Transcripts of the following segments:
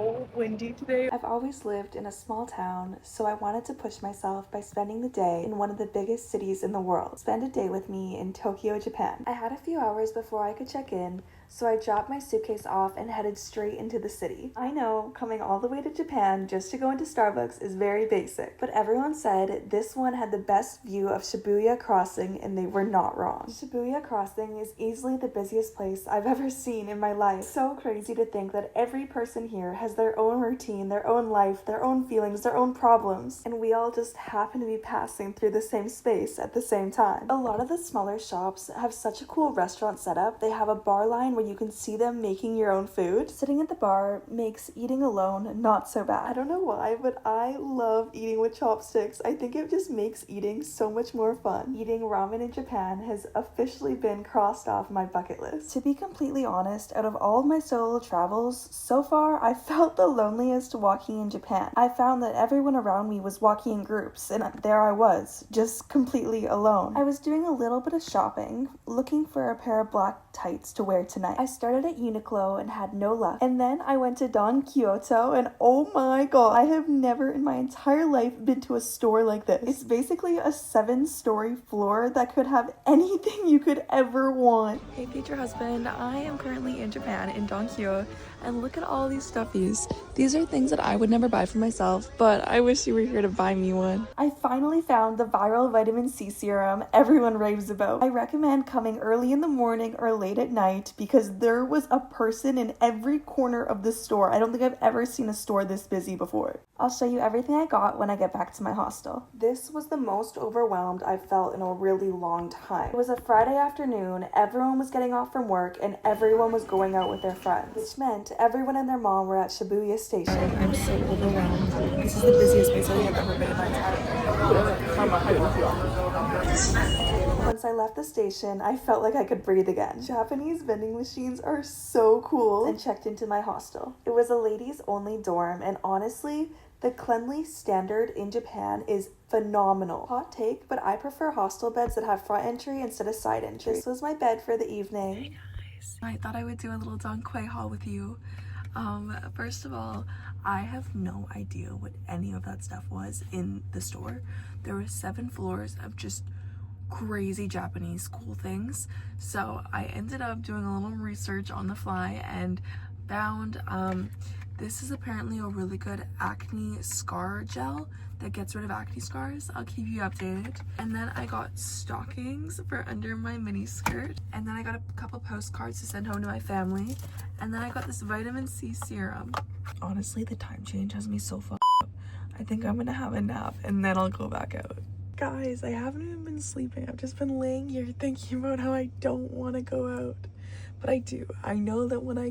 so windy today. I've always lived in a small town, so I wanted to push myself by spending the day in one of the biggest cities in the world. Spend a day with me in Tokyo, Japan. I had a few hours before I could check in, so I dropped my suitcase off and headed straight into the city. I know, coming all the way to Japan just to go into Starbucks is very basic, but everyone said this one had the best view of Shibuya Crossing, and they were not wrong. Shibuya Crossing is easily the busiest place I've ever seen in my life. So crazy to think that every person here has their own routine, their own life, their own feelings, their own problems, and we all just happen to be passing through the same space at the same time. A lot of the smaller shops have such a cool restaurant setup. They have a bar line where you can see them making your own food. Sitting at the bar makes eating alone not so bad. I don't know why, but I love eating with chopsticks. I think it just makes eating so much more fun. Eating ramen in Japan has officially been crossed off my bucket list. To be completely honest, out of all of my solo travels, so far I felt the loneliest walking in Japan. I found that everyone around me was walking in groups, and there I was, just completely alone. I was doing a little bit of shopping, looking for a pair of black tights to wear tonight. I started at Uniqlo and had no luck, and then I went to Don Kyoto, and oh my god, I have never in my entire life been to a store like this. It's basically a 7-story floor that could have anything you could ever want. Hey future husband, I am currently in Japan in Don Kyoto, and look at all these stuffies. These are things that I would never buy for myself, but I wish you were here to buy me one. I finally found the viral vitamin C serum everyone raves about. I recommend coming early in the morning or late at night because there was a person in every corner of the store. I don't think I've ever seen a store this busy before. I'll show you everything I got when I get back to my hostel. This was the most overwhelmed I've felt in a really long time. It was a Friday afternoon, everyone was getting off from work, and everyone was going out with their friends, which meant everyone and their mom were at Shibuya Station. I'm so overwhelmed. This is the busiest place I think I've ever been in my entire life. Once I left the station, I felt like I could breathe again. Japanese vending machines are so cool, and checked into my hostel. It was a ladies only dorm, and honestly, the cleanliness standard in Japan is phenomenal. Hot take, but I prefer hostel beds that have front entry instead of side entry. This was my bed for the evening. Hey guys, I thought I would do a little Donkey haul with you. First of all, I have no idea what any of that stuff was in the store. There were 7 floors of just crazy Japanese cool things. So I ended up doing a little research on the fly and found this is apparently a really good acne scar gel that gets rid of acne scars. I'll keep you updated. And then I got stockings for under my mini skirt. And then I got a couple postcards to send home to my family. And then I got this vitamin C serum. Honestly, the time change has me so fucked up. I think I'm gonna have a nap and then I'll go back out. Guys, I haven't even been sleeping. I've just been laying here thinking about how I don't want to go out. But I do. I know that when I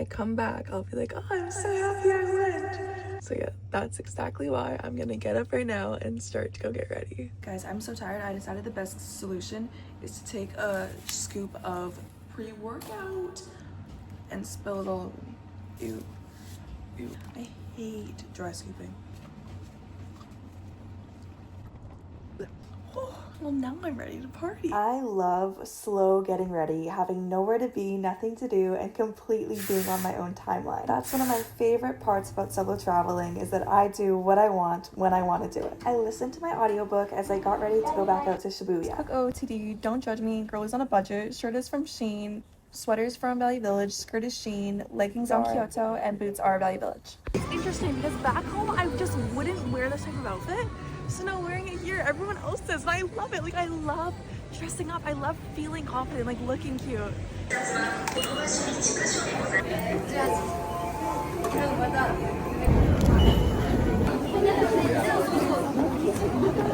come back, I'll be like, oh, I'm so happy I went. So yeah, that's exactly why I'm gonna get up right now and start to go get ready. Guys, I'm so tired. I decided the best solution is to take a scoop of pre-workout and spill it all over me. Ew. Ew. I hate dry scooping. Well, now I'm ready to party. I love slow getting ready, having nowhere to be, nothing to do, and completely being on my own timeline. That's one of my favorite parts about solo traveling, is that I do what I want when I want to do it. I listened to my audiobook as I got ready to go back out to Shibuya. Quick OOTD, don't judge me. Girl is on a budget. Shirt is from Shein. Sweaters from Valley Village. Skirt is Shein. Leggings on Kyoto. And boots are Valley Village. It's interesting because back home I just wouldn't wear this type of outfit. So now wearing it here, everyone else does, and I love it. Like, I love dressing up. I love feeling confident, like looking cute.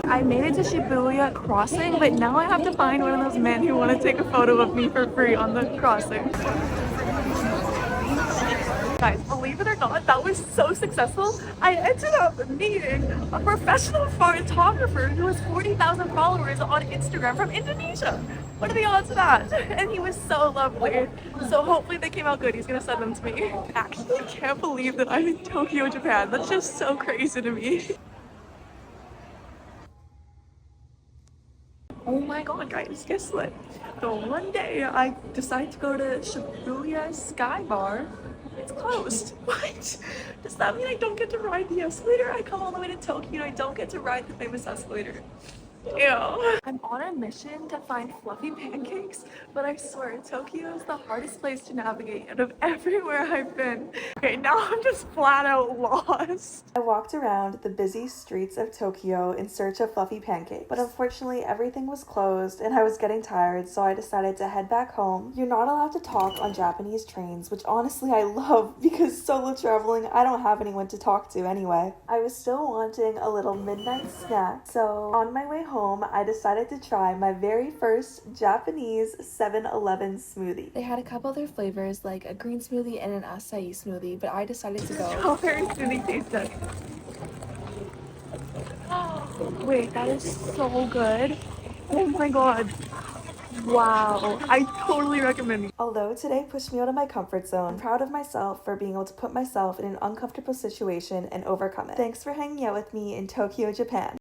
I made it to Shibuya Crossing, but now I have to find one of those men who want to take a photo of me for free on the crossing. Guys, believe it or not, that was so successful. I ended up meeting a professional photographer who has 40,000 followers on Instagram from Indonesia. What are the odds of that? And he was so lovely. So hopefully they came out good. He's gonna send them to me. Actually, I can't believe that I'm in Tokyo, Japan. That's just so crazy to me. Oh my god, guys, guess what? So one day I decided to go to Shibuya Sky Bar It's closed. What? Does that mean I don't get to ride the escalator? I come all the way to Tokyo and I don't get to ride the famous escalator. Ew. I'm on a mission to find fluffy pancakes, but I swear Tokyo is the hardest place to navigate out of everywhere I've been. Okay, now I'm just flat out lost. I walked around the busy streets of Tokyo in search of fluffy pancakes, but unfortunately everything was closed and I was getting tired, so I decided to head back home. You're not allowed to talk on Japanese trains, which honestly I love because solo traveling, I don't have anyone to talk to anyway. I was still wanting a little midnight snack, so on my way home, I decided to try my very first Japanese 7-Eleven smoothie. They had a couple other flavors like a green smoothie and an acai smoothie, but I decided to go. Strawberry smoothie tastes good. Wait, that is so good. Oh my god. Wow. I totally recommend it. Although today pushed me out of my comfort zone, I'm proud of myself for being able to put myself in an uncomfortable situation and overcome it. Thanks for hanging out with me in Tokyo, Japan.